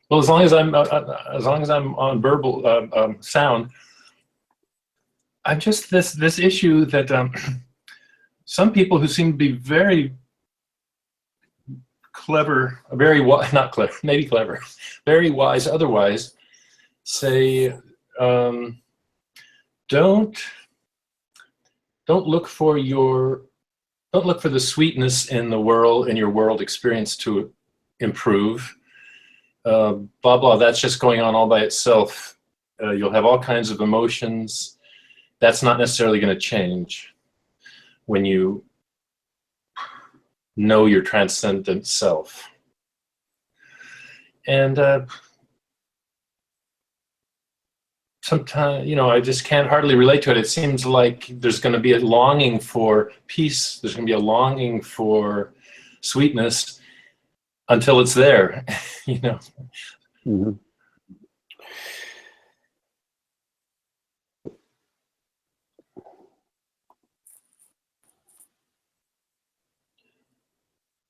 Well, as long as I'm on verbal sound, I'm just this issue that some people who seem to be very clever, very not clever, maybe clever, very wise otherwise, say don't look for the sweetness in the world, in your world experience to improve. Blah blah. That's just going on all by itself. You'll have all kinds of emotions. That's not necessarily going to change when you know your transcendent self. And sometimes, I just can't hardly relate to it. It seems like there's going to be a longing for peace. There's going to be a longing for sweetness until it's there, Mm-hmm.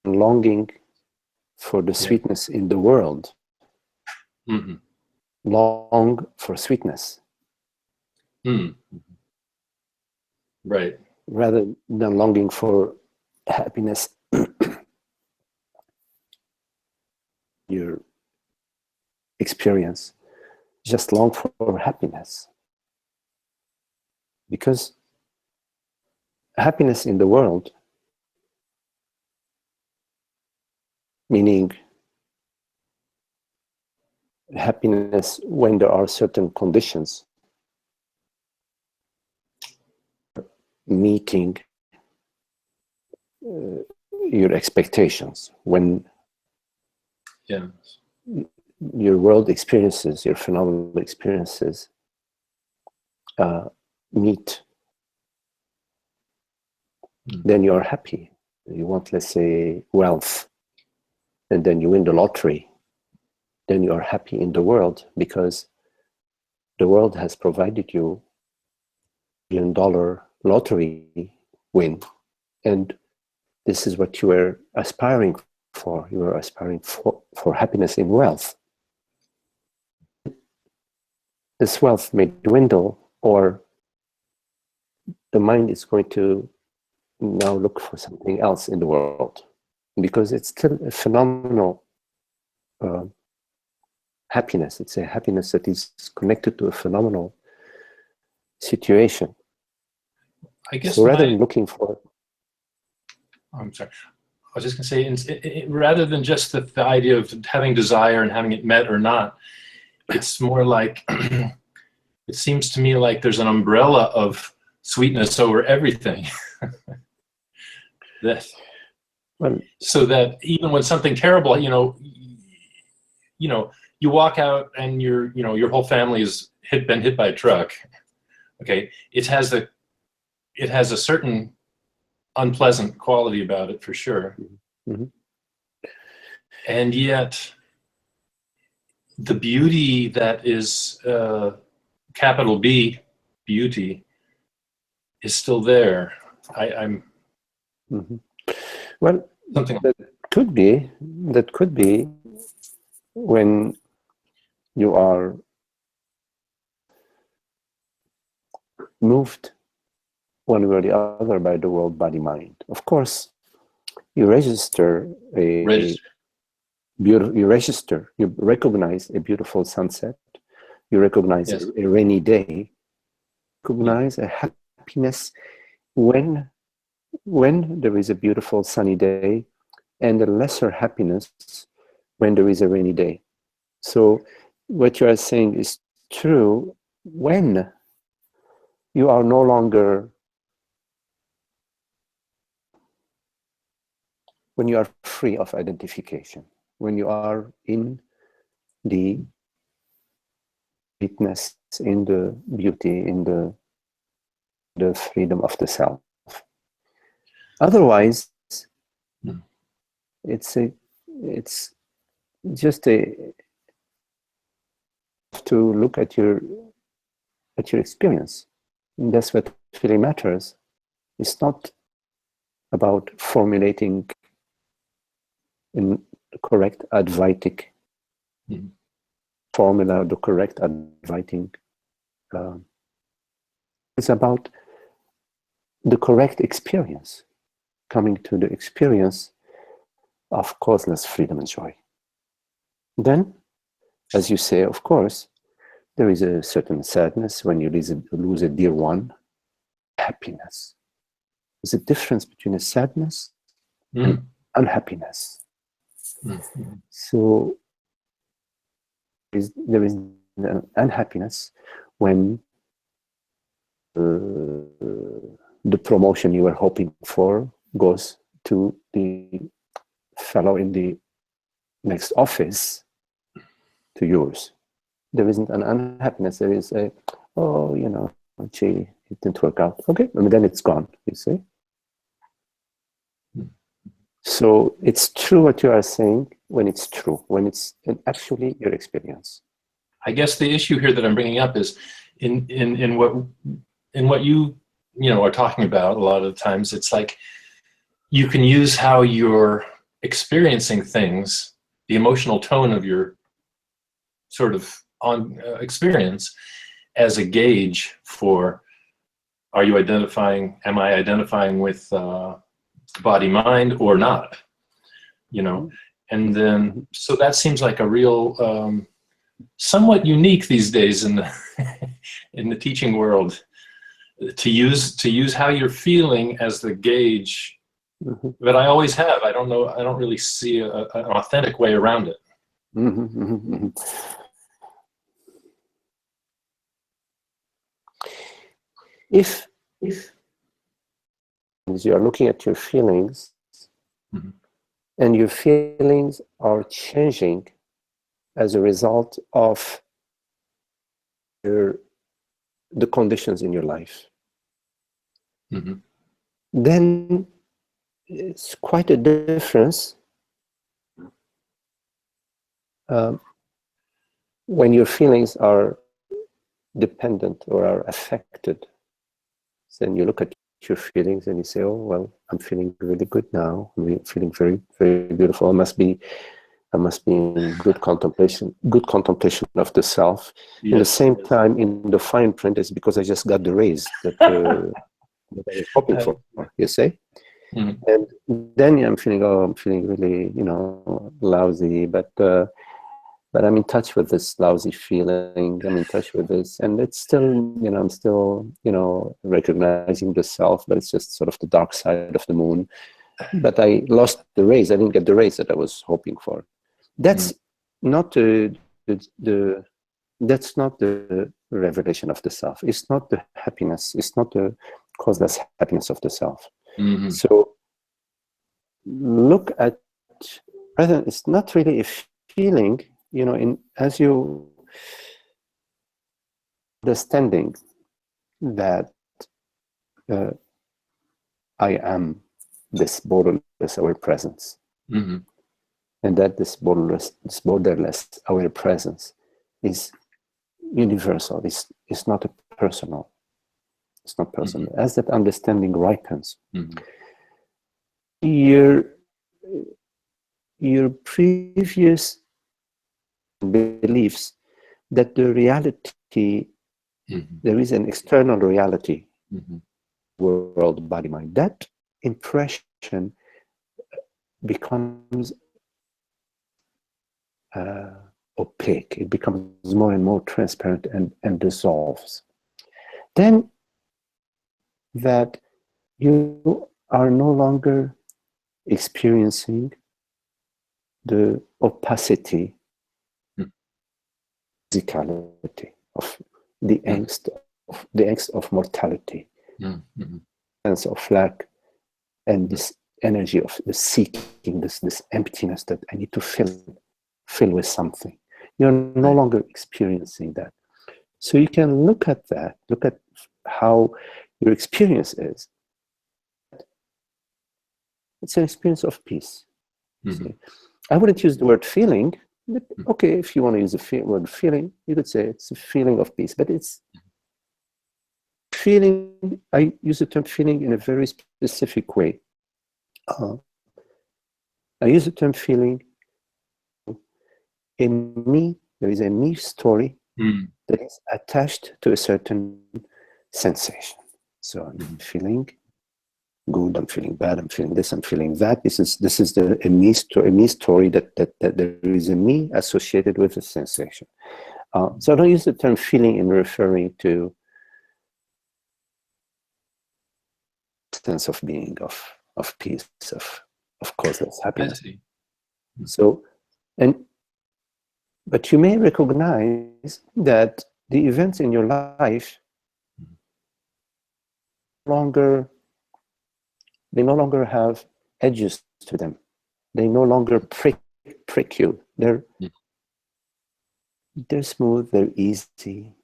Longing for the sweetness in the world. Mm-hmm. Long for sweetness. Mm-hmm. Right. Rather than longing for happiness. Your experience, just long for happiness. Because happiness in the world, meaning happiness when there are certain conditions meeting your expectations, when your world experiences, your phenomenal experiences meet, then you are happy. You want, let's say, wealth, and then you win the lottery, then you are happy in the world because the world has provided you $1 billion lottery win, and this is what you were aspiring for. You were aspiring for happiness in wealth. This wealth may dwindle, or the mind is going to now look for something else in the world, because it's still a phenomenal happiness. It's a happiness that is connected to a phenomenal situation. I guess so rather than looking for... I'm sorry. I was just going to say, rather than just the idea of having desire and having it met or not, it's more like, it seems to me like there's an umbrella of sweetness over everything. So that even when something terrible, you walk out and your whole family has been hit by a truck. Okay, it has a certain unpleasant quality about it for sure. Mm-hmm. And yet the beauty that is capital B, beauty, is still there. I'm mm-hmm. Well, something that could be when you are moved one way or the other by the world, body, mind. Of course, you you recognize a beautiful sunset, you recognize a rainy day, recognize a happiness when there is a beautiful sunny day, and a lesser happiness when there is a rainy day. So what you are saying is true when you are no longer, when you are free of identification, when you are in the witness, in the beauty, in the freedom of the self. Otherwise, it's just to look at your experience. And that's what really matters. It's not about formulating in correct Advaitic formula, the correct adviting. It's about the correct experience, coming to the experience of causeless freedom and joy. Then, as you say, of course, there is a certain sadness when you lose a dear one. Happiness. There's a difference between a sadness and unhappiness. So there is an unhappiness when the promotion you were hoping for goes to the fellow in the next office to yours. There isn't an unhappiness. There is a, oh, you know, gee, it didn't work out. Okay, and then it's gone, you see. So it's true what you are saying when it's true, when it's actually your experience. I guess the issue here that I'm bringing up is in what you are talking about. A lot of times, it's like you can use how you're experiencing things, the emotional tone of your sort of experience, as a gauge for, am I identifying with body mind or not, and then so that seems like a real somewhat unique these days in the in the teaching world, to use how you're feeling as the gauge. But I always have. I don't really see an authentic way around it. If you are looking at your feelings, and your feelings are changing as a result of the conditions in your life, then it's quite a difference when your feelings are dependent or are affected. Then you look at your feelings and you say, oh, well, I'm feeling really good now. I'm feeling very, very beautiful. I must be in good contemplation of the self. Yes. At the same time, in the fine print, it's because I just got the raise that I was hoping for, you say? And then I'm feeling really, lousy, but I'm in touch with this lousy feeling. I'm in touch with this, and it's still, I'm still, recognizing the self, but it's just sort of the dark side of the moon. But I lost the raise. I didn't get the raise that I was hoping for. That's not that's not the revelation of the self. It's not the happiness. It's not the causeless happiness of the self. So look at, rather, it's not really a feeling, as you understanding that I am this borderless aware presence, and that this borderless aware presence is universal. It's not a personal. It's not personal. As that understanding ripens, your previous beliefs that the reality, there is an external reality, world, body, mind, that impression becomes opaque. It becomes more and more transparent and dissolves. Then that you are no longer experiencing the opacity, physicality of the angst of mortality, sense of lack, and this energy of the seeking, this emptiness that I need to fill with something. You're no longer experiencing that. So you can look at that, look at how your experience is. It's an experience of peace. I wouldn't use the word feeling, but okay, if you want to use the word feeling, you could say it's a feeling of peace, but it's feeling. I use the term feeling in a very specific way. I use the term feeling in me There is a me story Mm. that is attached to a certain sensation. So I'm feeling good, I'm feeling bad, I'm feeling this, I'm feeling that. This is a me story that there is a me associated with the sensation. So I don't use the term feeling in referring to sense of being, of peace, of causeless I happiness. see. So, but you may recognize that the events in your life they no longer have edges to them. They no longer prick you. They're smooth, they're easy.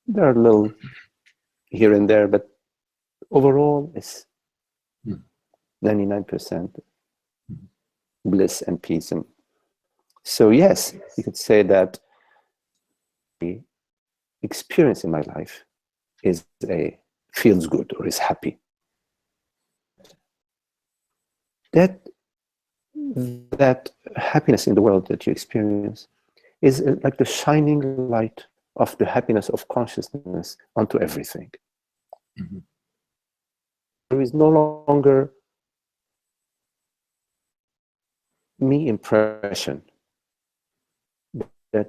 They're a little here and there, but overall it's 99% bliss and peace. And so yes, you could say that the experience in my life feels good or is happy. That happiness in the world that you experience is like the shining light of the happiness of consciousness onto everything. Mm-hmm. There is no longer me impression that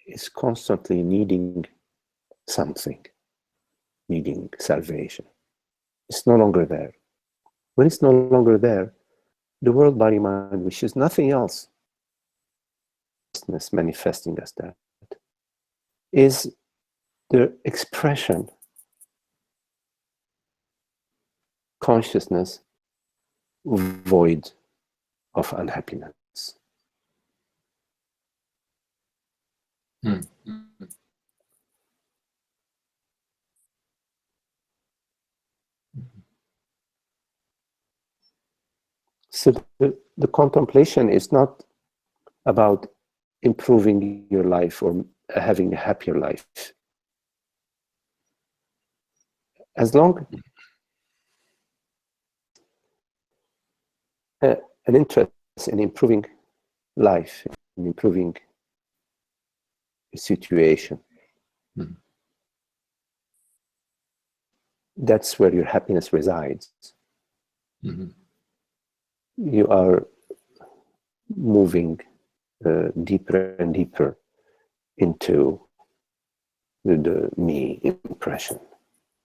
is constantly needing something, needing salvation. It's no longer there. When it's no longer there, the world, body, mind, which is nothing else, manifesting as that, is the expression, consciousness, void of unhappiness. Mm-hmm. So the contemplation is not about improving your life or having a happier life. As long as an interest in improving life, in improving a situation, that's where your happiness resides. Mm-hmm. You are moving deeper and deeper into the me impression,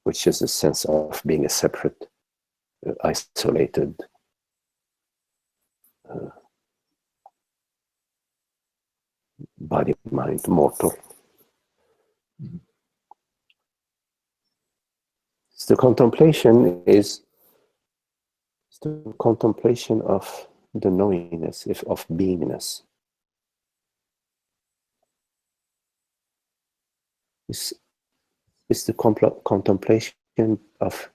which is a sense of being a separate, isolated body, mind, mortal. Mm-hmm. So the contemplation is the contemplation of the knowingness, of beingness. It's the contemplation of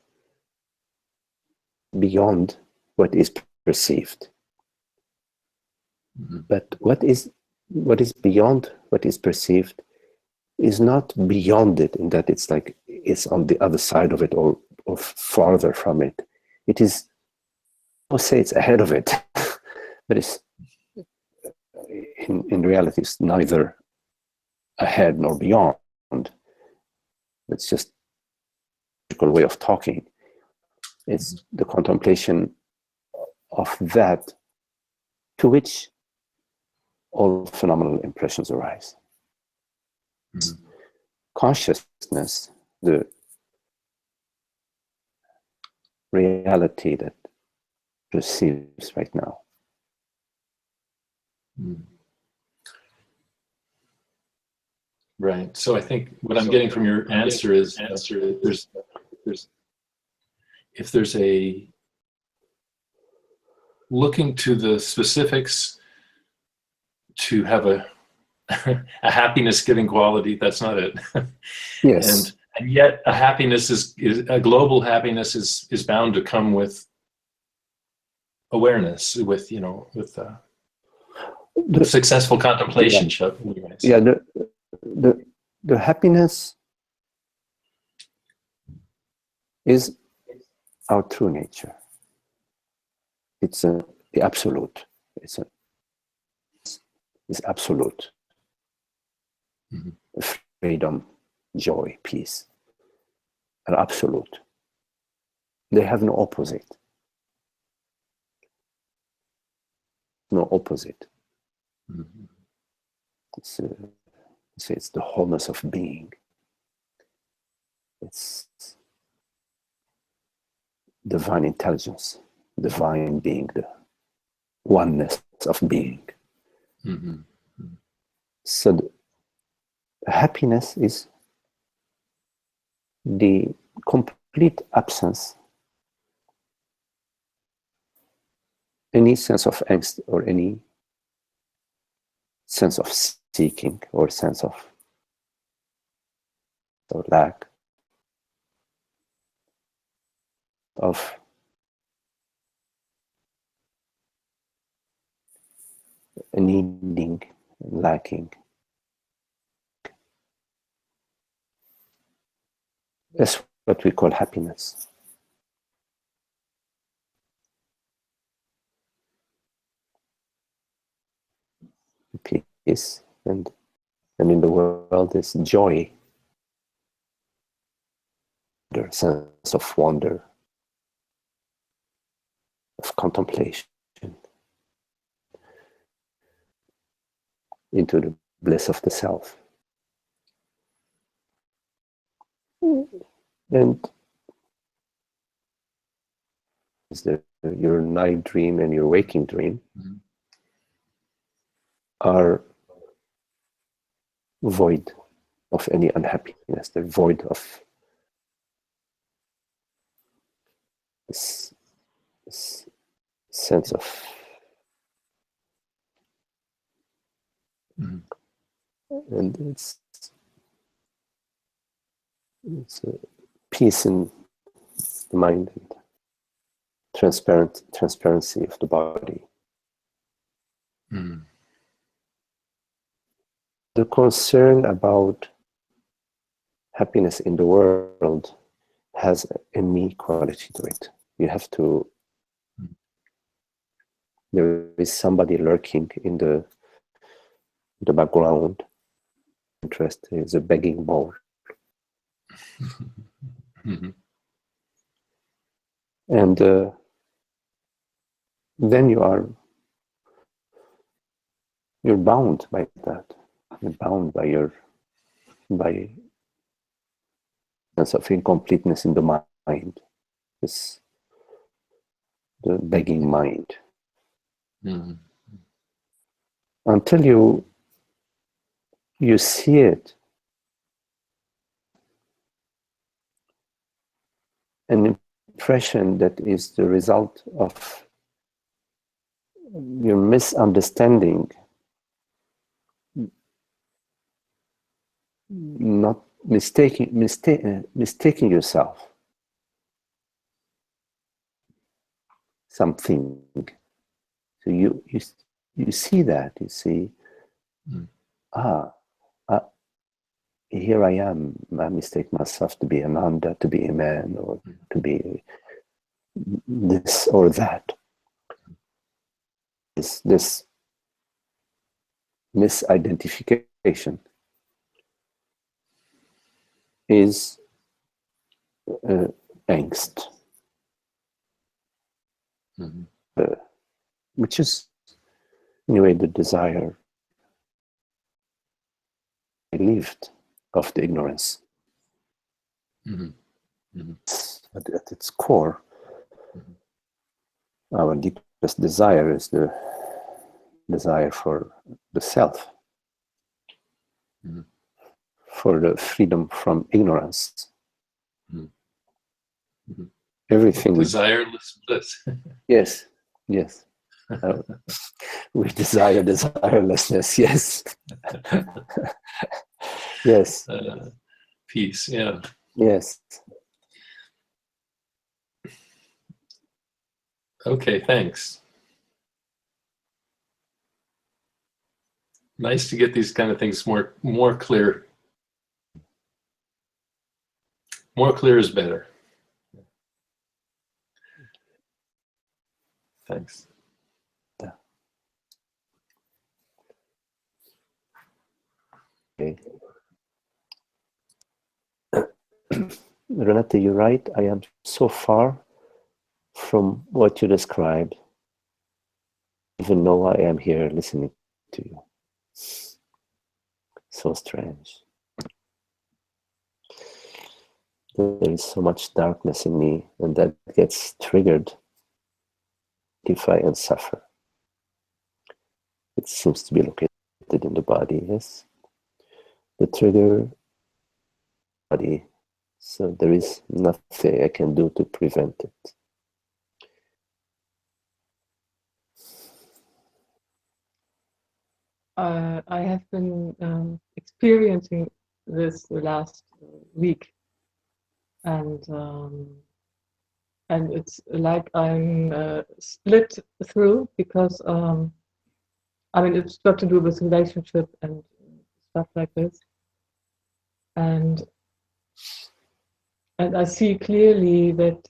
beyond what is perceived. Mm-hmm. But what is beyond what is perceived is not beyond it in that it's like it's on the other side of it or farther from it. It is, I'll say it's ahead of it, but it's in reality it's neither ahead nor beyond. It's just a way of talking. It's the contemplation of that to which all phenomenal impressions arise. Mm-hmm. Consciousness, the reality that perceives right now. Mm-hmm. Right. So I think what I'm getting from your answer is if there's a looking to the specifics to have a a happiness giving quality, that's not it. Yes. And yet a happiness is a global happiness is bound to come with awareness, with with successful contemplation. Yeah, the happiness is our true nature. It's the absolute. It's absolute. freedom, joy, peace are absolute. They have no opposite. No opposite. It's the wholeness of being. It's divine intelligence, divine being, the oneness of being. So happiness is the complete absence, any sense of angst or any sense of seeking or sense of lack of needing, lacking. That's what we call happiness. Peace, and in the world is joy, the sense of wonder, of contemplation, into the bliss of the self. And your night dream and your waking dream are void of any unhappiness. They're void of this sense of and it's a peace in the mind and transparency of the body. The concern about happiness in the world has a me quality to it. You have to, there is somebody lurking in the background. Interest is a begging bowl. And then you're bound by that. You're bound by sense of incompleteness in the mind. This the begging mind. Until you see it, an impression that is the result of your misunderstanding, not mistaking yourself something. So you see that, you see, here I am, I mistake myself to be a Nanda, to be a man, or to be this or that. This misidentification is angst, which is, in a way, the desire relieved of the ignorance. At its core, our deepest desire is the desire for the self, for the freedom from ignorance. Everything desireless bliss. Yes. We desire desirelessness. Yes. Yes. Peace. Yeah. Yes. Okay. Thanks. Nice to get these kind of things more clear. More clear is better. Thanks. Yeah. Okay. Renate, you're right. I am so far from what you described, even though I am here listening to you. So strange. There is so much darkness in me, and that gets triggered, signify and suffer. It seems to be located in the body, yes. The trigger body, so there is nothing I can do to prevent it. I have been experiencing this the last week, and it's like I'm split through because I mean it's got to do with relationship and stuff like this, and I see clearly that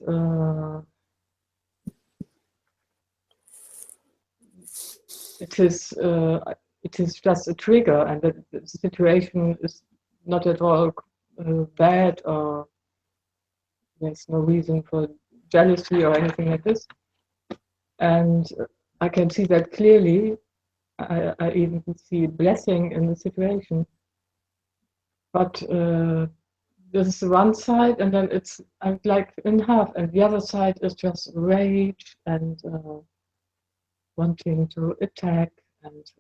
it is just a trigger, and that the situation is not at all bad, or there's no reason for jealousy or anything like this. And I can see that clearly. I even see blessing in the situation. But this is one side, and then I'm like in half, and the other side is just rage and wanting to attack, and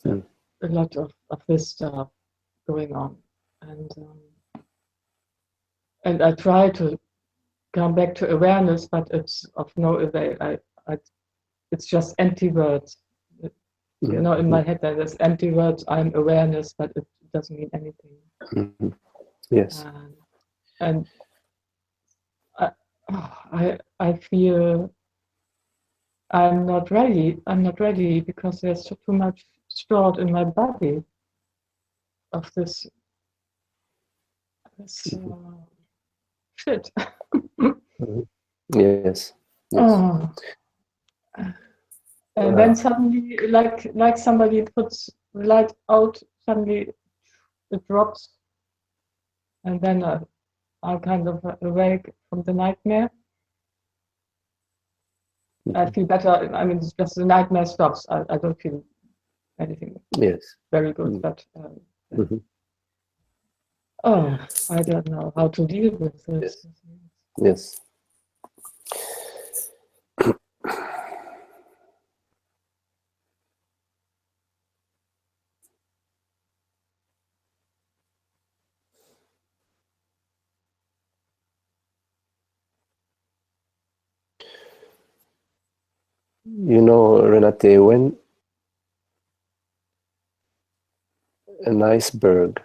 a lot of this stuff going on. And I try to come back to awareness, but it's of no avail. It's just empty words. You know, in my head there's empty words. I'm awareness, but it doesn't mean anything. Mm-hmm. Yes. And I feel I'm not ready. I'm not ready because there's too much stored in my body of this shit. Yes. Yes. Oh. And then suddenly, like somebody puts the light out, suddenly it drops, and then I kind of awake from the nightmare. I feel better. I mean, it's just the nightmare stops. I don't feel anything. Yes. Very good, but oh, I don't know how to deal with this. Yes. You know, Renate, when an iceberg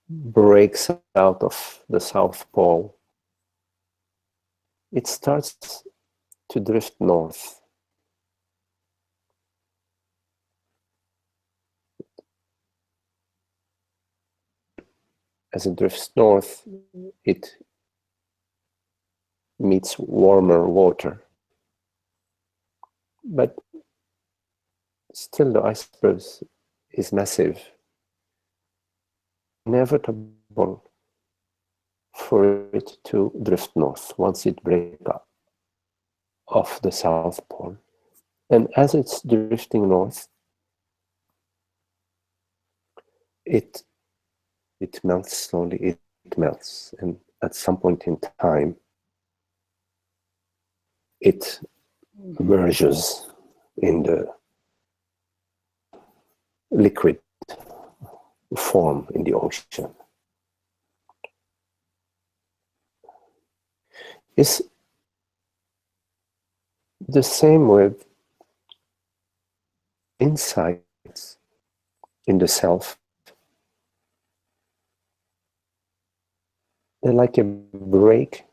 breaks out of the South Pole, it starts to drift north. As it drifts north, it meets warmer water. But still the iceberg is massive. Inevitable for it to drift north once it breaks up off the South Pole. And as it's drifting north, it melts slowly, it melts. And at some point in time, it merges in the liquid form in the ocean. It's the same with insights in the self. They're like a break,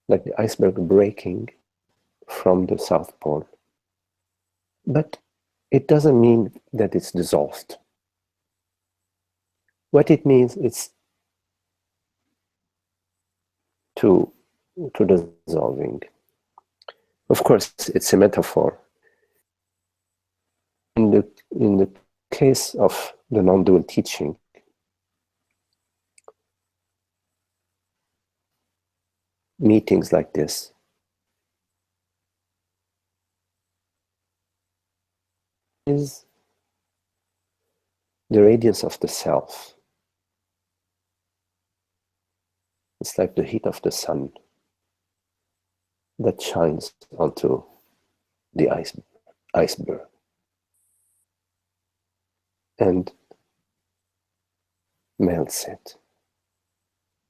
like the iceberg breaking from the South Pole. But it doesn't mean that it's dissolved. What it means is to dissolving. Of course, it's a metaphor. in the case of the non-dual teaching, meetings like this is the radiance of the self. It's like the heat of the sun that shines onto the iceberg and melts it.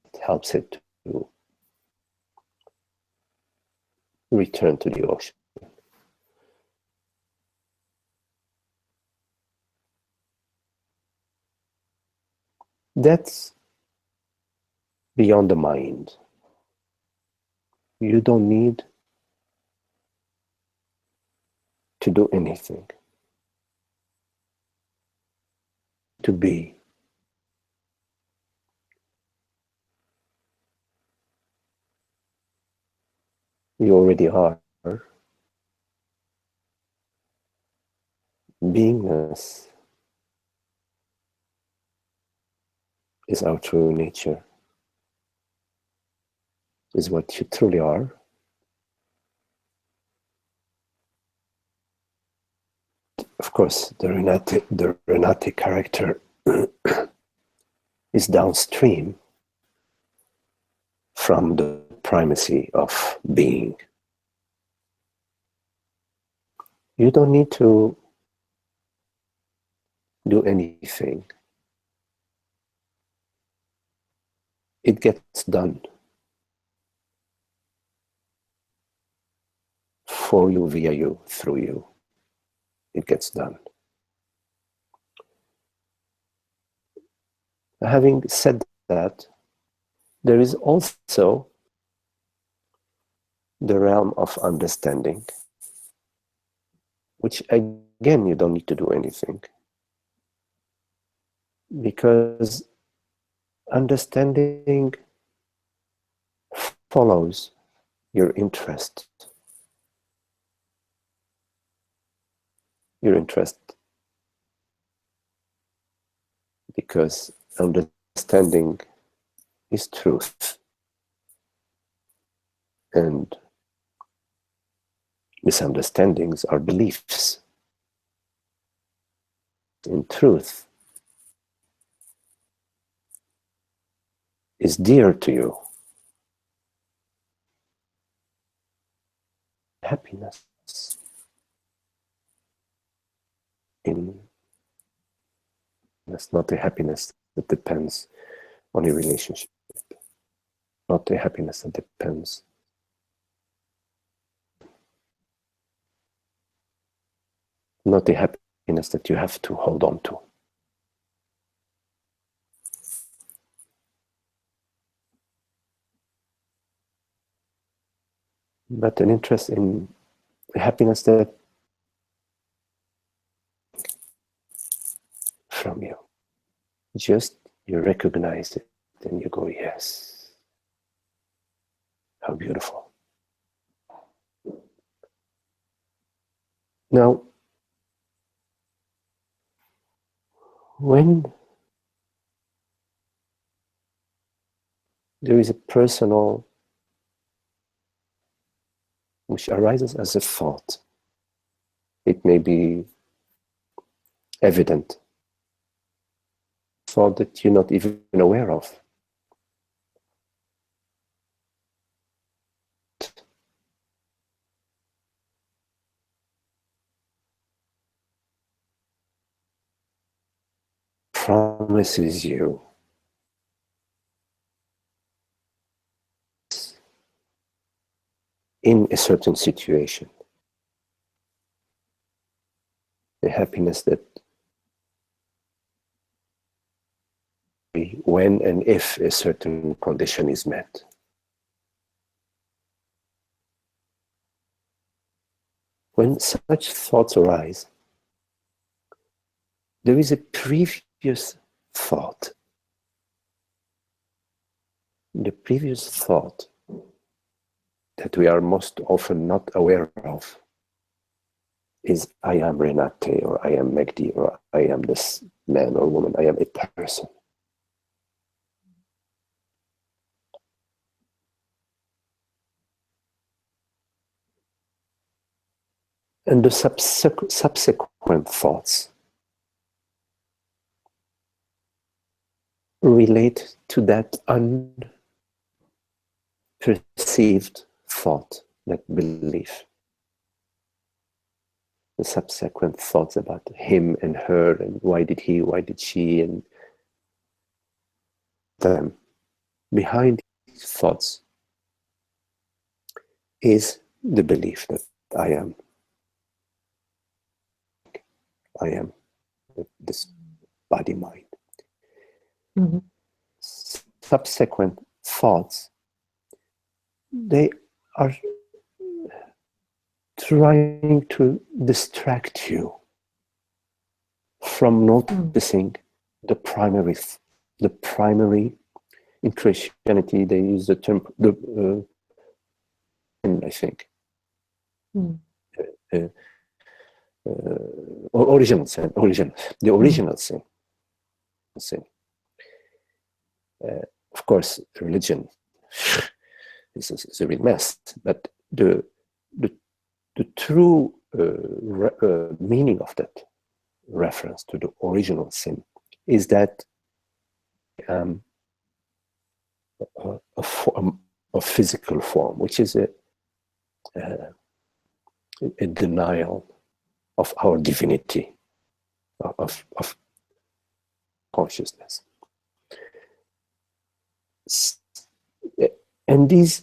It helps it to return to the ocean. That's beyond the mind. You don't need to do anything. To be. You already are. Beingness is our true nature, is what you truly are. Of course, the Renate character is downstream from the primacy of being. You don't need to do anything. It gets done for you, via you, through you. It gets done. Having said that, there is also the realm of understanding, which again you don't need to do anything, because understanding follows your interest. Your interest, because understanding is truth, and misunderstandings are beliefs in truth. Is dear to you. Happiness that's not a happiness that depends on a relationship, not a happiness that depends not a happiness that you have to hold on to. But an interest in a happiness that from you. Just you recognize it and you go, yes. How beautiful. Now, when there is a personal which arises as a thought, it may be evident, thought that you're not even aware of. Promises you in a certain situation, the happiness that when and if a certain condition is met. When such thoughts arise, there is a previous thought. The previous thought that we are most often not aware of is I am Renate, or I am Megdi, or I am this man or woman, I am a person. And the subsequent thoughts relate to that unperceived thought, that belief. The subsequent thoughts about him and her, and why did he, why did she, and them. Behind these thoughts is the belief that I am this body-mind. Mm-hmm. Subsequent thoughts, they are trying to distract you from noticing the primary. In Christianity, they use the term I think. Original sin, the original sin. Of course, religion is a real mess, but the true meaning of that reference to the original sin is that a physical form, which is a denial of our divinity, of consciousness. And these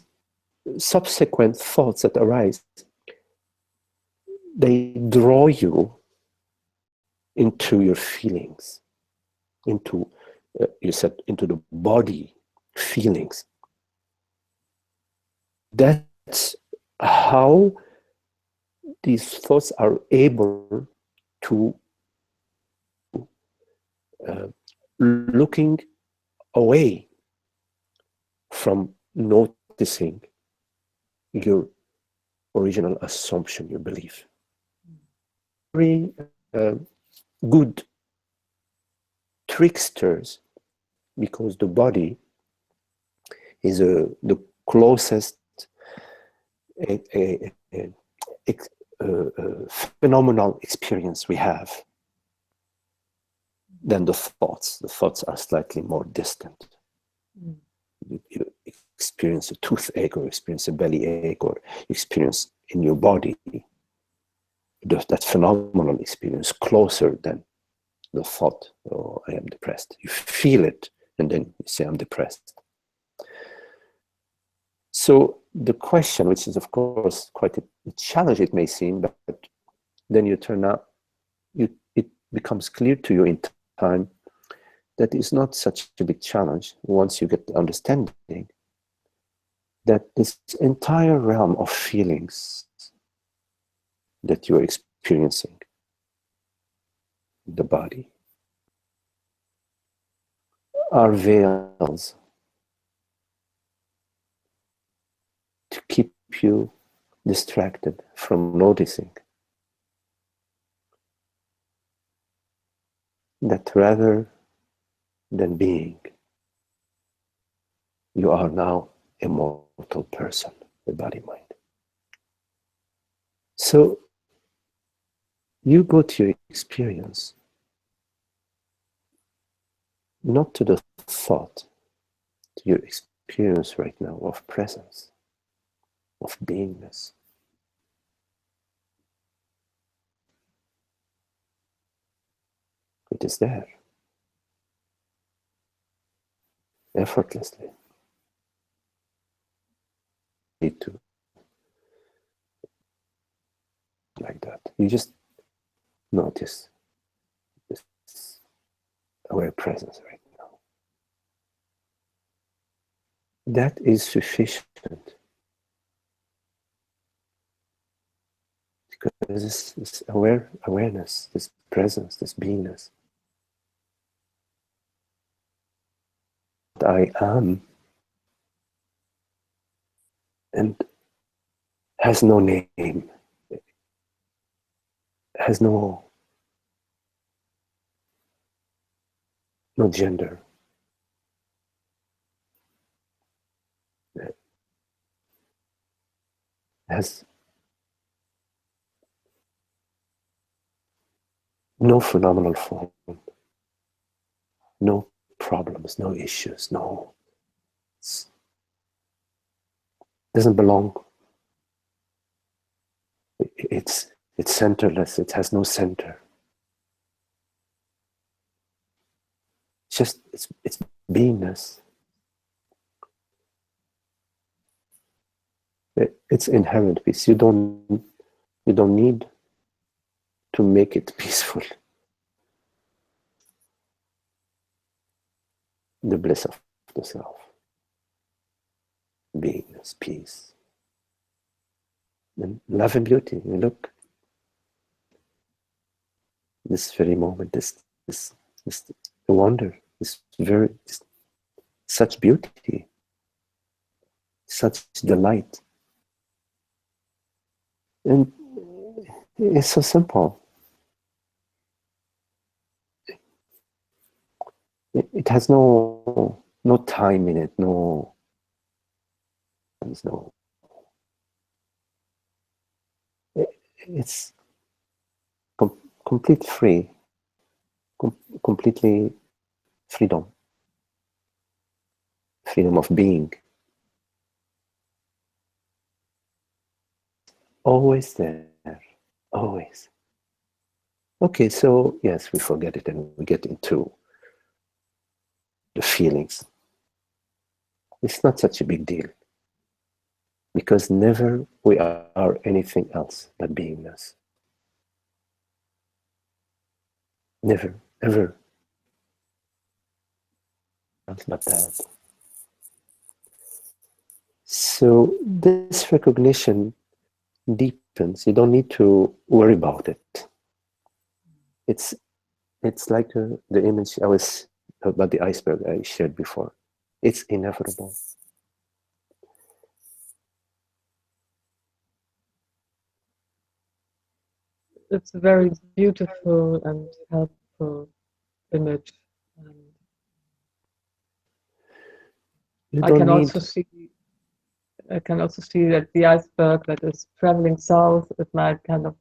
subsequent thoughts that arise, they draw you into your feelings, into, you said, into the body feelings. That's how these thoughts are able to looking away from noticing your original assumption, your belief. Very good tricksters, because the body is the closest phenomenal experience we have than the thoughts. The thoughts are slightly more distant. You experience a toothache, or experience a belly ache, or experience in your body that phenomenal experience closer than the thought, oh, I am depressed. You feel it, and then you say, I'm depressed. So the question, which is of course quite a challenge it may seem, but then you turn out, it becomes clear to you in time that it's not such a big challenge once you get the understanding that this entire realm of feelings that you're experiencing, the body, are veils to keep you distracted from noticing that rather than being, you are now a mortal person, a body-mind. So you go to your experience not to the thought, to your experience right now of presence, of beingness. It is there, effortlessly. Need to like that. You just notice this aware presence right now. That is sufficient, because this awareness, this presence, this beingness, I am, and has no name. has no gender. It has no phenomenal form, no problems, no issues, doesn't belong. It's centerless. It has no center. It's beingness. It's inherent peace. You don't need to make it peaceful. The bliss of the self, beingness, peace, and love and beauty. You look, this very moment, this wonder, such beauty, such delight, and it's so simple. It has no time in it. There's no. It's complete free, completely freedom of being. Always there, always. Okay, so yes, we forget it and we get into the feelings. It's not such a big deal, because never we are anything else but beingness. Never, ever. Else but that. So this recognition deepens. You don't need to worry about it. It's like the image I was about the iceberg I shared before. It's inevitable. It's a very beautiful and helpful image. And I can also see that the iceberg that is traveling south, it might kind of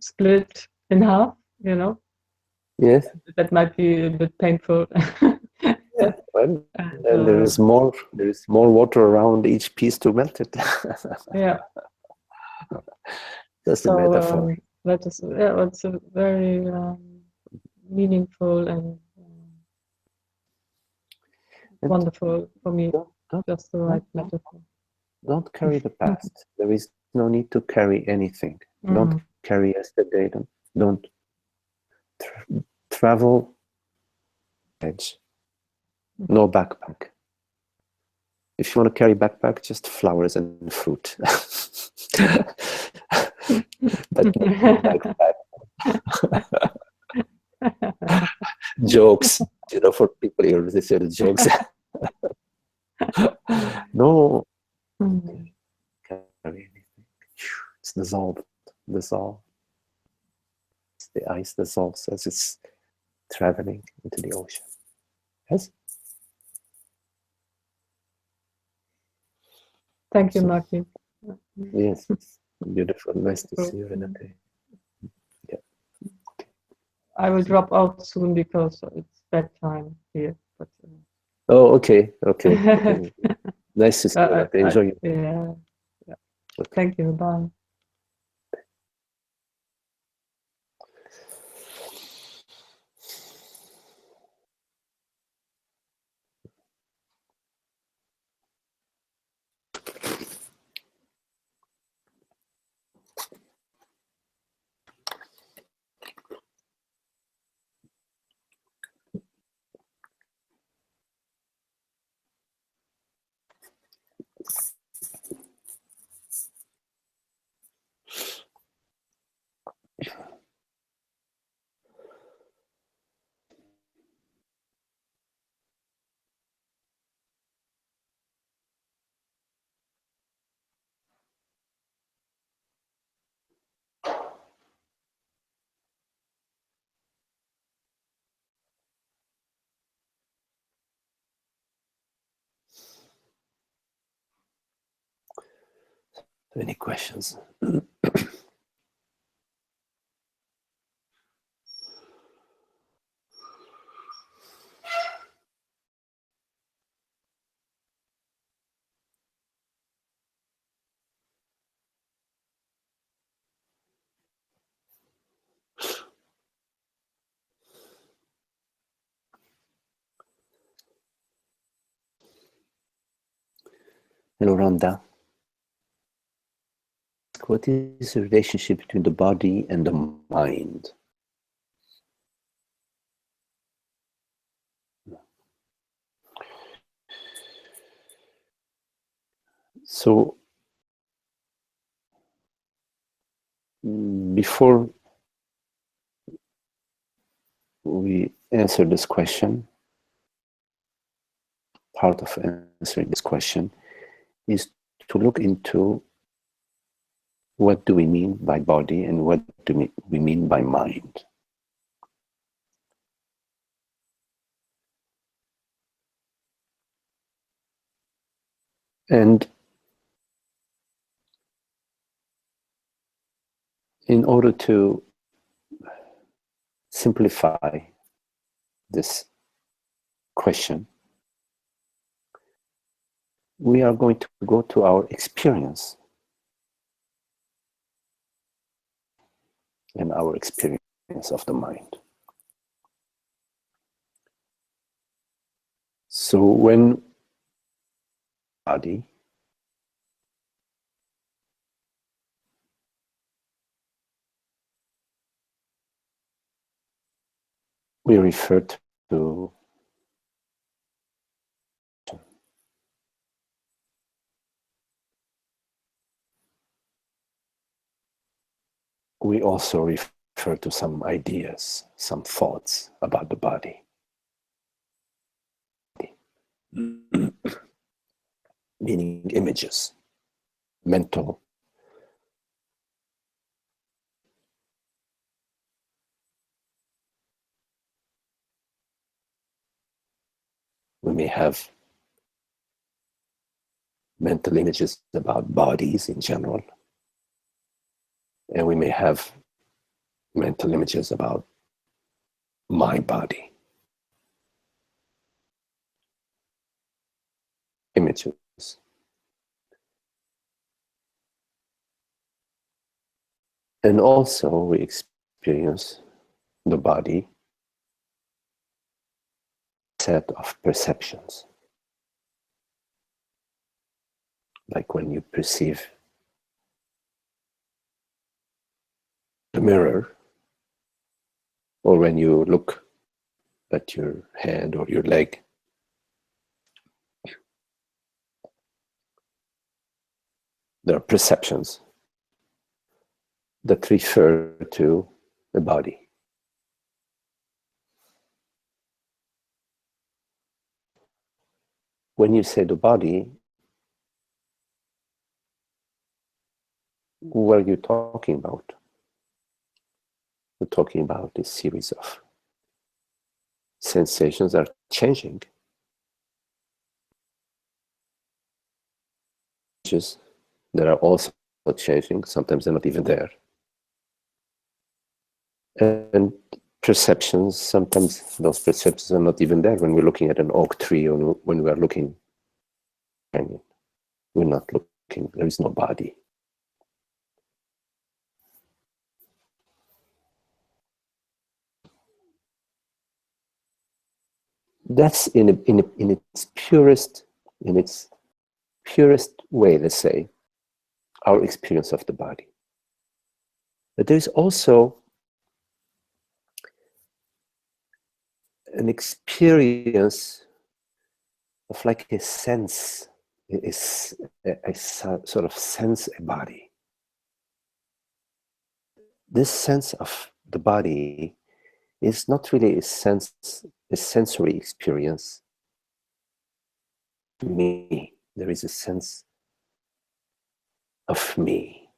split in half, you know? Yes. That might be a bit painful. Yeah. Well, and there is more water around each piece to melt it. Yeah. That's the metaphor. It's a very meaningful and wonderful for me. Just the right metaphor. Don't carry the past. There is no need to carry anything. Don't carry yesterday. Don't travel. Edge. No backpack. If you want to carry backpack, just flowers and fruit. But no backpack. Jokes, for people here, they say the jokes. No, carry anything. It's dissolved. The ice dissolves as it's traveling into the ocean. Yes. Thank you, Martin. Yes, beautiful. Nice to see you, Renate. Yeah. I will drop out soon because it's bedtime here. But, oh, okay. Nice to see you, Renate. Enjoy you. Yeah. Okay. Thank you. Bye. Any questions? Hello, Rhonda. What is the relationship between the body and the mind? So, before we answer this question, part of answering this question is to look into what do we mean by body and what do we mean by mind. And in order to simplify this question, we are going to go to our experience and our experience of the mind. So when body, we refer to we also refer to some ideas, some thoughts about the body. Meaning images, mental. We may have mental images about bodies in general, and we may have mental images about my body. Images. And also we experience the body set of perceptions. Like when you perceive the mirror, or when you look at your hand or your leg. There are perceptions that refer to the body. When you say the body, what are you talking about? We're talking about a series of sensations that are changing. That are also changing, sometimes they're not even there. And perceptions, sometimes those perceptions are not even there. When we're looking at an oak tree or when we are looking, we're not looking, there is no body. That's in its purest way, let's say, our experience of the body. But there's also an experience of like a sense, is a sort of sense a body. This sense of the body is not really a sensory experience to me. There is a sense of me,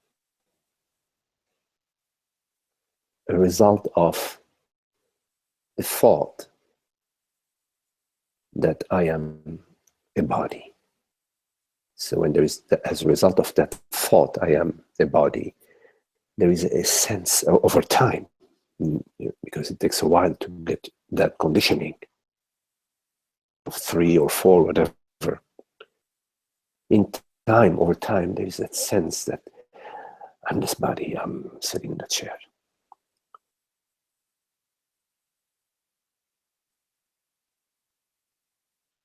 a result of a thought that I am a body. So when there is, as a result of that thought, thought I am a body, there is a sense over time, because it takes a while to get that conditioning of 3 or 4, whatever. In time, over time, there is that sense that I'm this body, I'm sitting in the chair.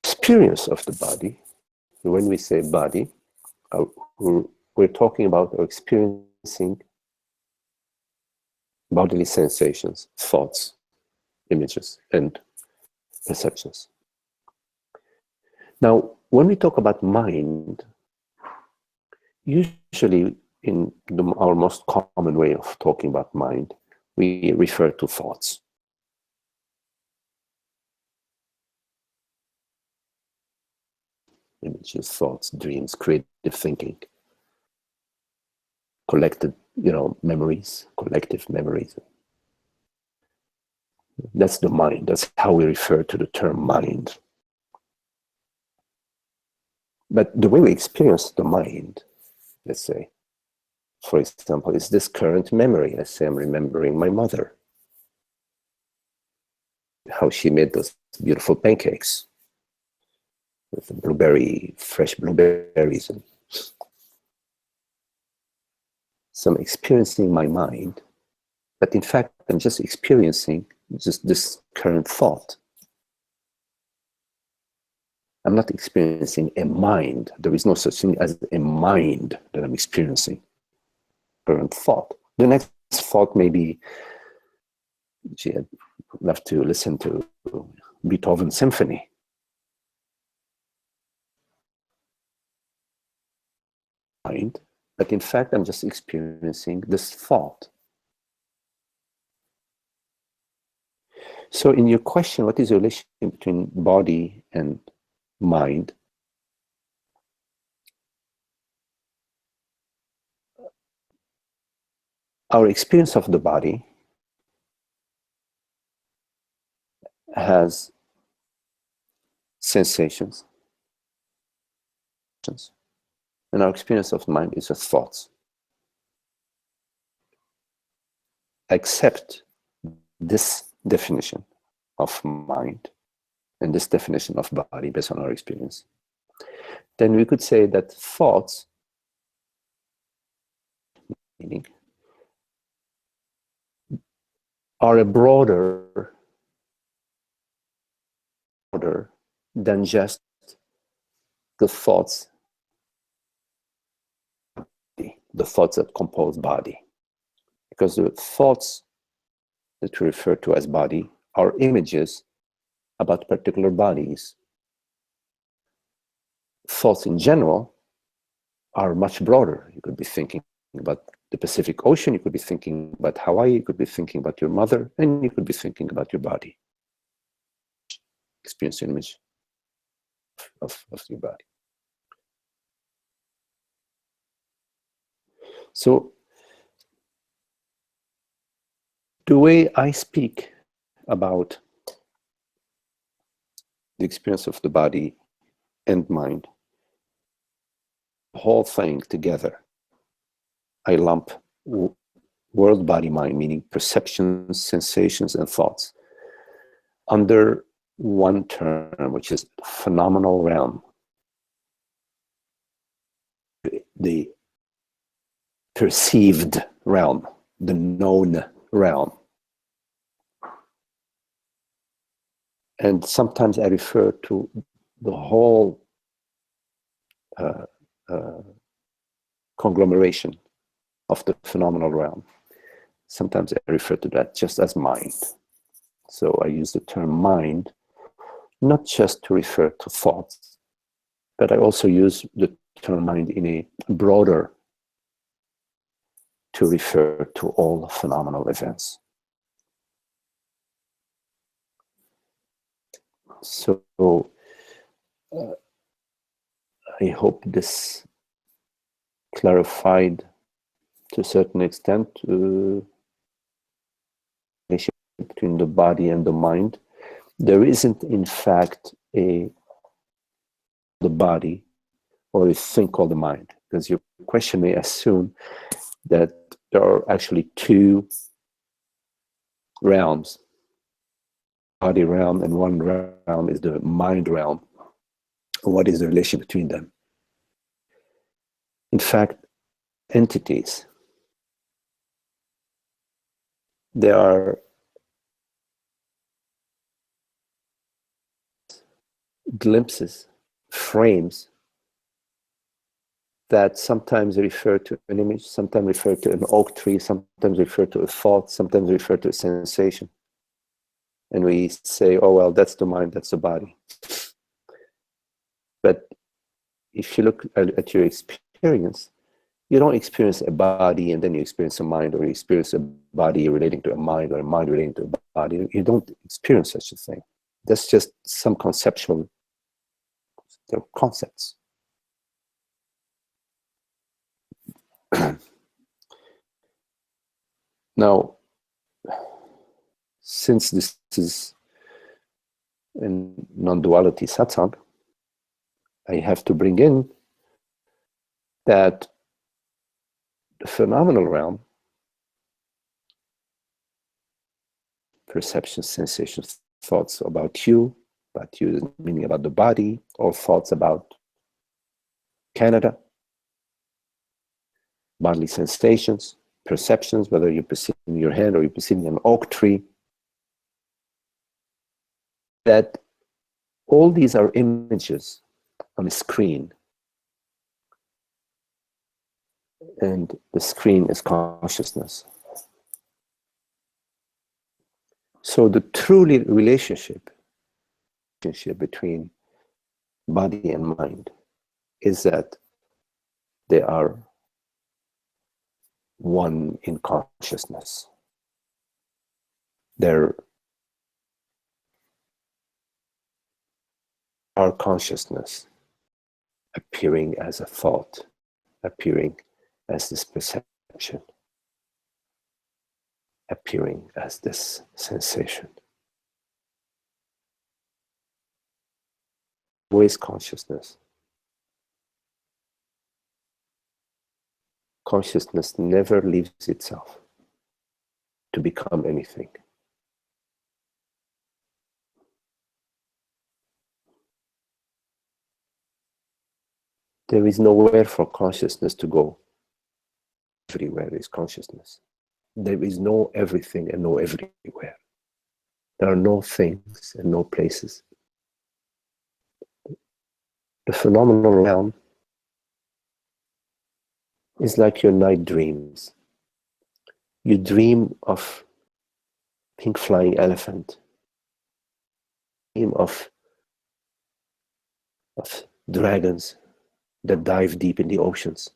Experience of the body, when we say body, we're talking about or experiencing bodily sensations, thoughts, images, and perceptions. Now, when we talk about mind, usually in our most common way of talking about mind, we refer to thoughts. Images, thoughts, dreams, creative thinking, collected, memories, collective memories. That's the mind. That's how we refer to the term mind. But the way we experience the mind, let's say, for example, is this current memory. Let's say I'm remembering my mother, how she made those beautiful pancakes with fresh blueberries, and so I'm experiencing my mind, but in fact, I'm just experiencing just this current thought. I'm not experiencing a mind. There is no such thing as a mind that I'm experiencing. Current thought. The next thought may be, she had loved to listen to Beethoven's symphony. Mind, but in fact, I'm just experiencing this thought. So in your question, what is the relation between body and mind? Our experience of the body has sensations, and our experience of mind is just thoughts. Accept this definition of mind and this definition of body based on our experience. Then we could say that thoughts, meaning, are a broader than just the thoughts that compose body. Because the thoughts that we refer to as body are images about particular bodies. Thoughts in general are much broader. You could be thinking about the Pacific Ocean, you could be thinking about Hawaii, you could be thinking about your mother, and you could be thinking about your body. Experience an image of your body. So the way I speak about the experience of the body and mind, the whole thing together, I lump world, body, mind, meaning perceptions, sensations, and thoughts, under one term, which is phenomenal realm. The perceived realm, the known realm. And sometimes I refer to the whole conglomeration of the phenomenal realm. Sometimes I refer to that just as mind. So I use the term mind, not just to refer to thoughts, but I also use the term mind in a broader to refer to all phenomenal events. So I hope this clarified to a certain extent the relationship between the body and the mind. There isn't, in fact, the body or a thing called the mind. because your question may assume that there are actually two realms, body realm, and one realm is the mind realm. What is the relation between them? In fact, entities, they are glimpses, frames that sometimes refer to an image, sometimes refer to an oak tree, sometimes refer to a thought, sometimes refer to a sensation. And we say, oh, well, that's the mind, that's the body. But if you look at your experience, you don't experience a body and then you experience a mind, or you experience a body relating to a mind, or a mind relating to a body. You don't experience such a thing. That's just some conceptual concepts. Now, since this is a non-duality satsang, I have to bring in that the phenomenal realm, perceptions, sensations, thoughts about you, meaning about the body, or thoughts about Canada, bodily sensations, perceptions, whether you're perceiving your hand or you're perceiving an oak tree, that all these are images on a screen. And the screen is consciousness. So the truly relationship between body and mind is that they are one in consciousness. They're our consciousness appearing as a thought, appearing as this perception, appearing as this sensation. Always consciousness. Consciousness never leaves itself to become anything. There is nowhere for consciousness to go. Everywhere is consciousness. There is no everything and no everywhere. There are no things and no places. The phenomenal realm is like your night dreams. You dream of pink flying elephant, dream of dragons that dive deep in the oceans.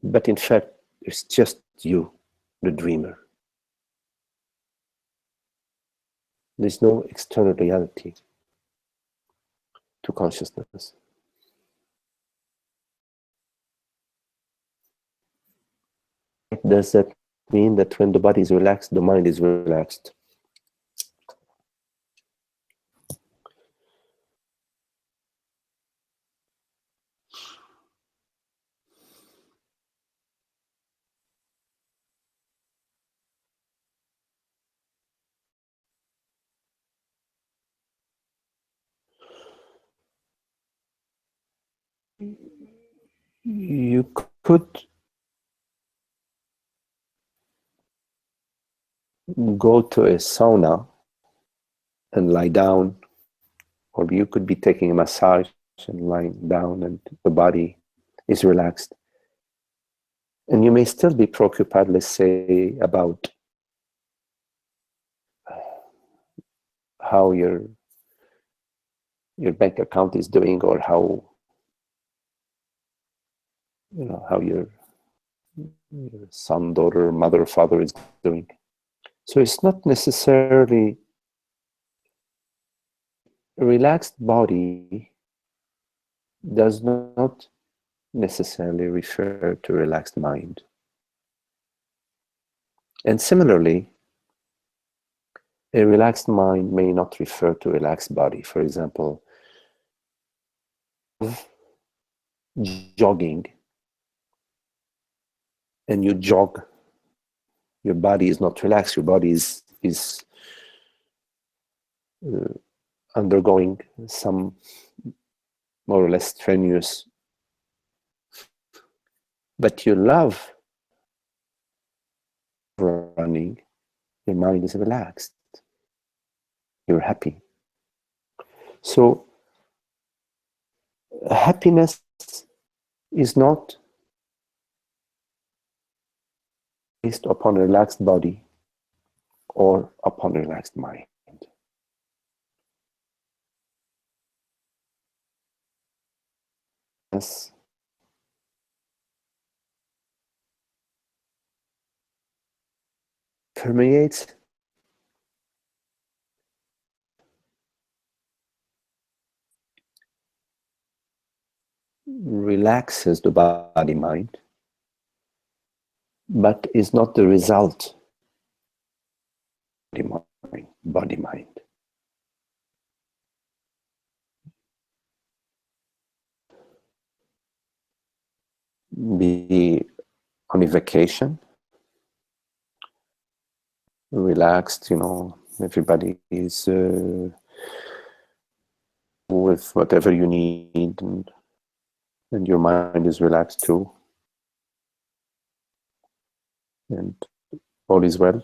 But in fact, it's just you, the dreamer. There's no external reality to consciousness. Does that mean that when the body is relaxed, the mind is relaxed? You could go to a sauna and lie down, or you could be taking a massage and lying down and the body is relaxed. And you may still be preoccupied, let's say, about how your bank account is doing, or how your son, daughter, mother, father is doing. So it's not necessarily a relaxed body does not necessarily refer to relaxed mind. And similarly, a relaxed mind may not refer to a relaxed body. For example, jogging and you jog, your body is not relaxed, your body is undergoing some more or less strenuous, but you love running, your mind is relaxed, you're happy. So happiness is not based upon a relaxed body or upon a relaxed mind. Yes. Permeates relaxes the body mind, but is not the result of body mind. Be on a vacation, relaxed, everybody is with whatever you need, and your mind is relaxed too, and all is well.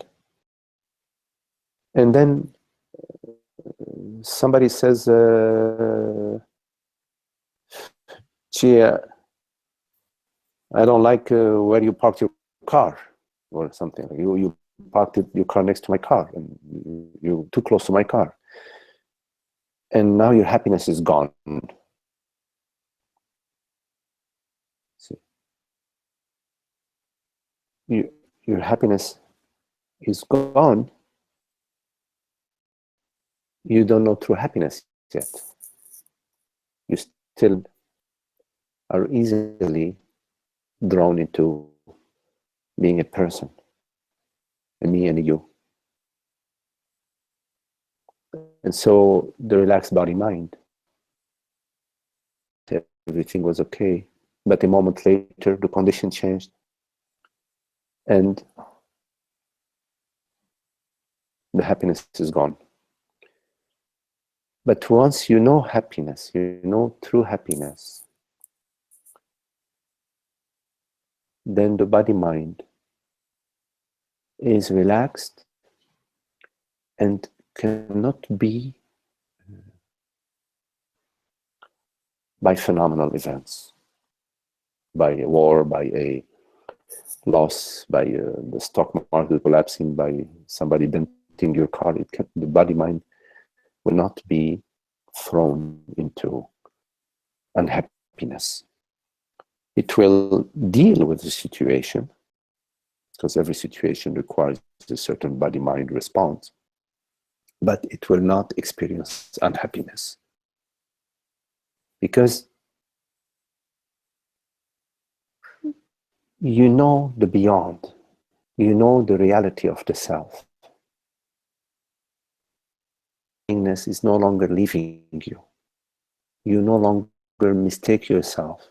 And then somebody says, gee, I don't like where you parked your car, or something. You parked your car next to my car, and you're too close to my car. And now your happiness is gone. See? Your happiness is gone. You don't know true happiness yet. You still are easily drawn into being a person, a me and a you. And so the relaxed body mind, everything was okay, but a moment later the condition changed and the happiness is gone. But once you know happiness, you know true happiness, then the body mind is relaxed and cannot be by phenomenal events, by a war, by a loss, by the stock market collapsing, by somebody denting your car. The body mind will not be thrown into unhappiness. It will deal with the situation, because every situation requires a certain body-mind response, but it will not experience unhappiness. Because you know the beyond, you know the reality of the self. Happiness is no longer leaving you. You no longer mistake yourself.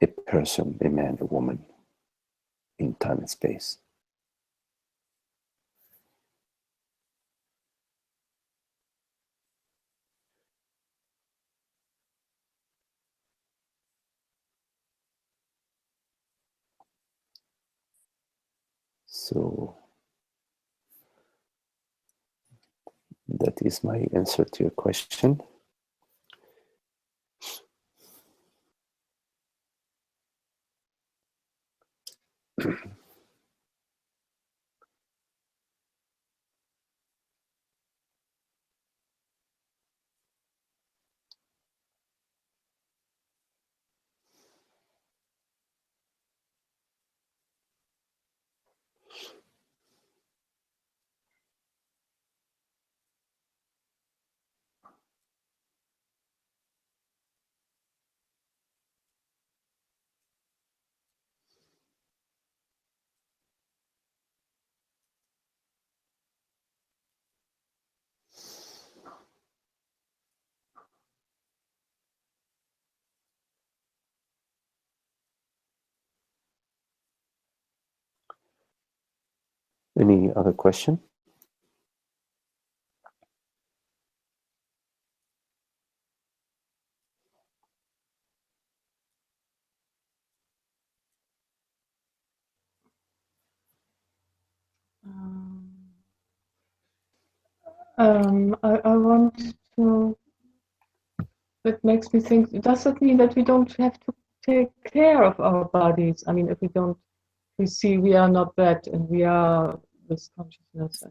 A person, a man, a woman, in time and space. So that is my answer to your question. Any other question? I want to. That makes me think. Does that mean that we don't have to take care of our bodies? I mean, if we don't, we see we are not that, and we are this consciousness,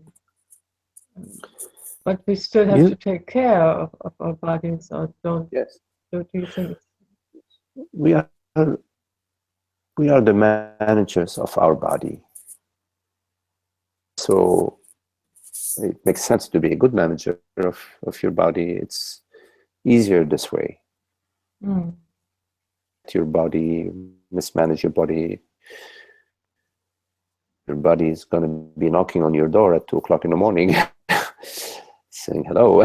but we still have to take care of our bodies, or don't? Yes. Do you think we are the managers of our body? So it makes sense to be a good manager of your body. It's easier this way. Your body, mismanage your body. Your body is going to be knocking on your door at 2 o'clock in the morning, saying hello.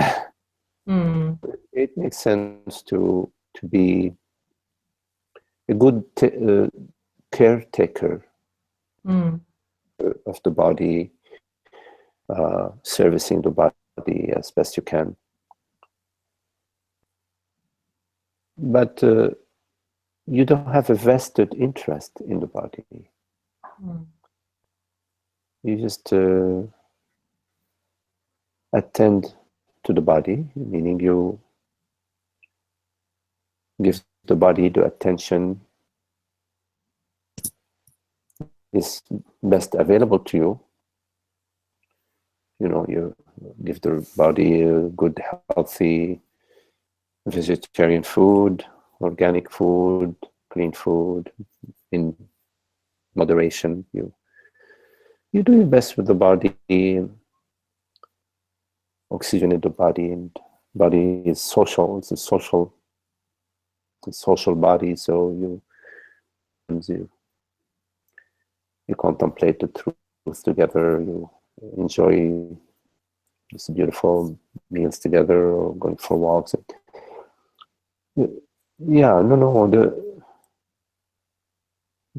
It makes sense to be a good caretaker of the body, servicing the body as best you can. But you don't have a vested interest in the body. You just attend to the body, meaning you give the body the attention is best available to you. You know, you give the body a good, healthy, vegetarian food, organic food, clean food, in moderation. You do your best with the body, oxygenate the body, and body is social. It's a social body. So you contemplate the truth together. You enjoy these beautiful meals together, or going for walks.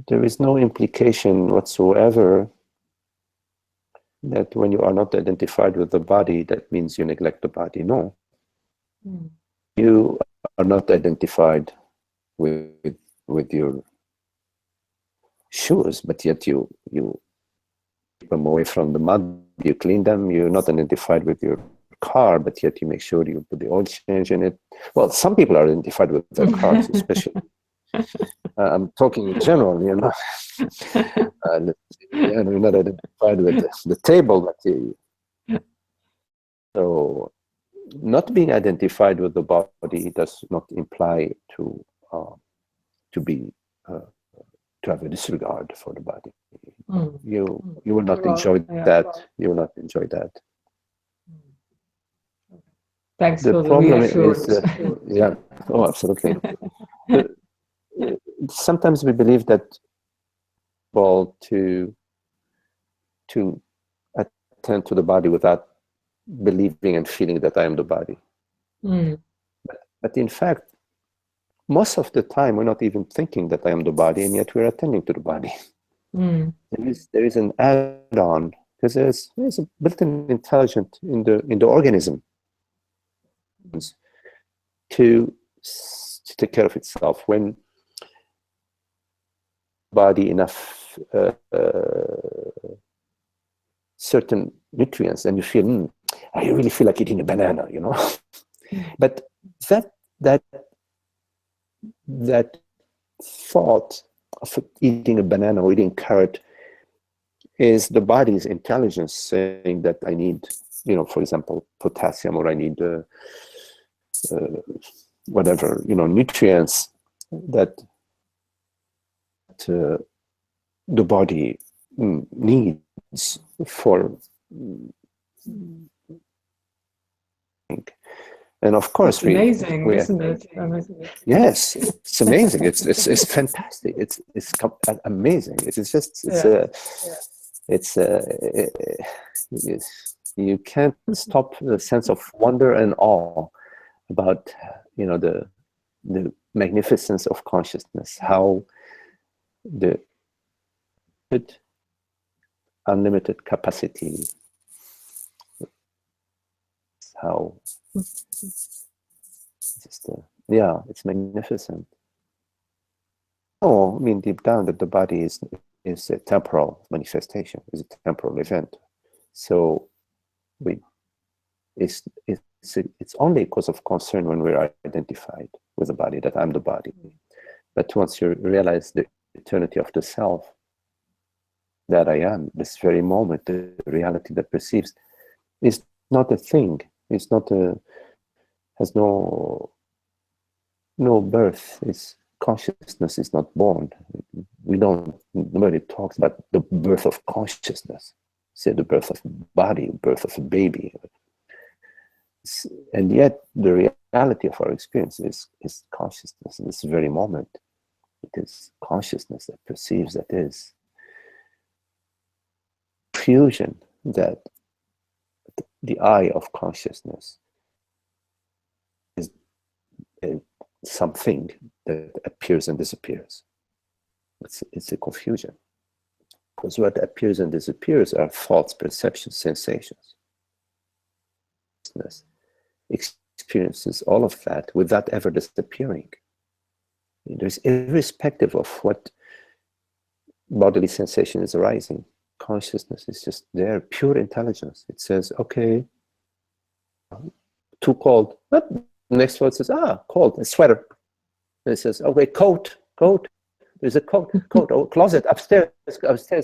There is no implication whatsoever that when you are not identified with the body, that means you neglect the body. No. You are not identified with your shoes, but yet you keep them away from the mud, you clean them. You're not identified with your car, but yet you make sure you put the oil change in it. Well, some people are identified with their cars, especially. I'm talking in general, you know. You're not identified with the table, but so not being identified with the body does not imply to have a disregard for the body. You will not enjoy that. You will not enjoy that. Thanks the for the problem reassurance. is, yeah, oh, absolutely. Sometimes we believe that, well, to attend to the body without believing and feeling that I am the body. But in fact, most of the time, we're not even thinking that I am the body, and yet we're attending to the body. There is an add-on, because there's a built-in intelligence in the organism to take care of itself. When body enough certain nutrients, and you feel, I really feel like eating a banana, you know. But that thought of eating a banana or eating carrot is the body's intelligence saying that I need, you know, for example, potassium, or I need whatever, you know, nutrients that the body needs for. And of course, it's amazing, isn't it? Yes, it's amazing. It's fantastic. It's amazing. You can't stop the sense of wonder and awe about, you know, the magnificence of consciousness. How unlimited capacity. How just yeah, it's magnificent. Oh, I mean deep down that the body is a temporal manifestation, is a temporal event. So it's only a cause of concern when we're identified with the body, that I'm the body. But once you realize the eternity of the self, that I am, this very moment, the reality that perceives, is not a thing. It's not has no birth. It's consciousness is not born. Nobody talks about the birth of consciousness. Say the birth of body, birth of a baby. And yet the reality of our experience is consciousness in this very moment. It is consciousness that perceives, that is fusion, that the eye of consciousness is something that appears and disappears. It's a confusion. Because what appears and disappears are thoughts, perceptions, sensations. Experiences all of that without ever disappearing. There's irrespective of what bodily sensation is arising. Consciousness is just there, pure intelligence. It says, okay, too cold. But next word says, cold, a sweater. And it says, okay, coat. There's a coat. Oh, closet, upstairs,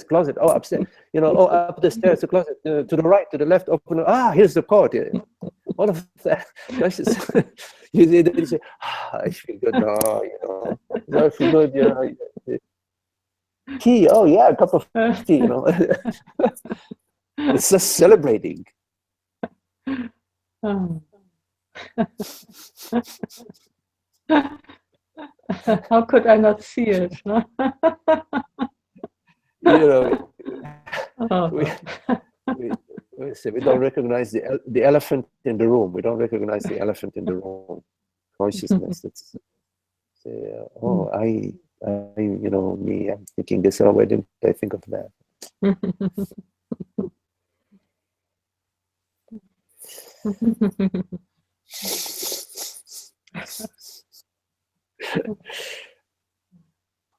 closet. Oh, upstairs. Up the stairs, the closet. To the right, to the left. Open. Here's the coat. All of that. You say, I feel good now. I feel good. Tea. Oh yeah, a cup of tea. It's just celebrating. How could I not see it? No? We don't recognize the elephant in the room. We don't recognize the elephant in the room. Consciousness. It's me. I'm thinking this. Why didn't I think of that?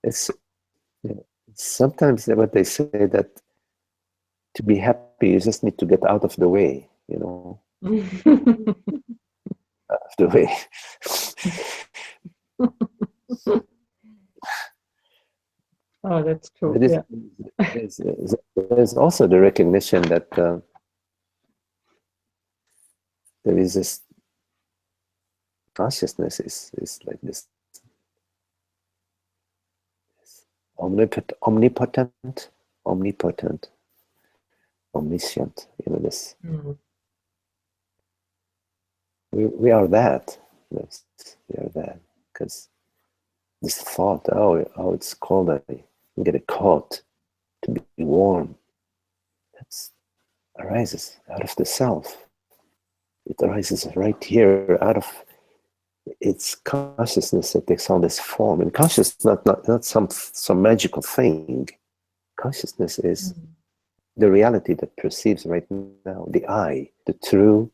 It's sometimes what they say that to be happy you just need to get out of the way, out of the way. Oh, that's true. There's also the recognition that there is this consciousness is like this omnipotent, omniscient. This. Mm. We are that. Yes, we are that because this thought. Oh, it's cold. I get a coat to be warm. That arises out of the self. It arises right here out of its consciousness that takes on this form. And consciousness not some magical thing. Consciousness is the reality that perceives right now, the I, the true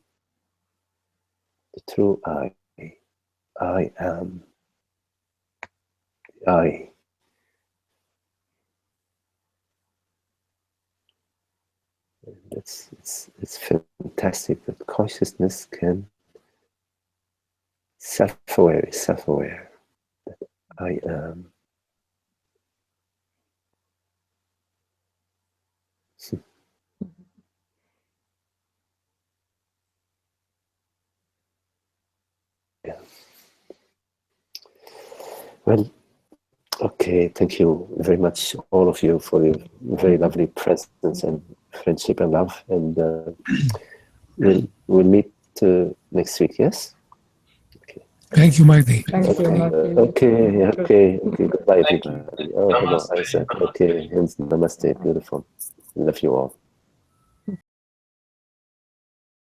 I. I am. I. It's fantastic that consciousness can self-aware that I am. Yeah. Well, okay, thank you very much, all of you, for your very lovely presence and friendship and love. And we'll meet next week, yes? Okay. Thank you, Magdi. Thank you, Okay. Goodbye, everybody. Oh, hello, Isaac. Okay, and namaste. Beautiful. Love you all.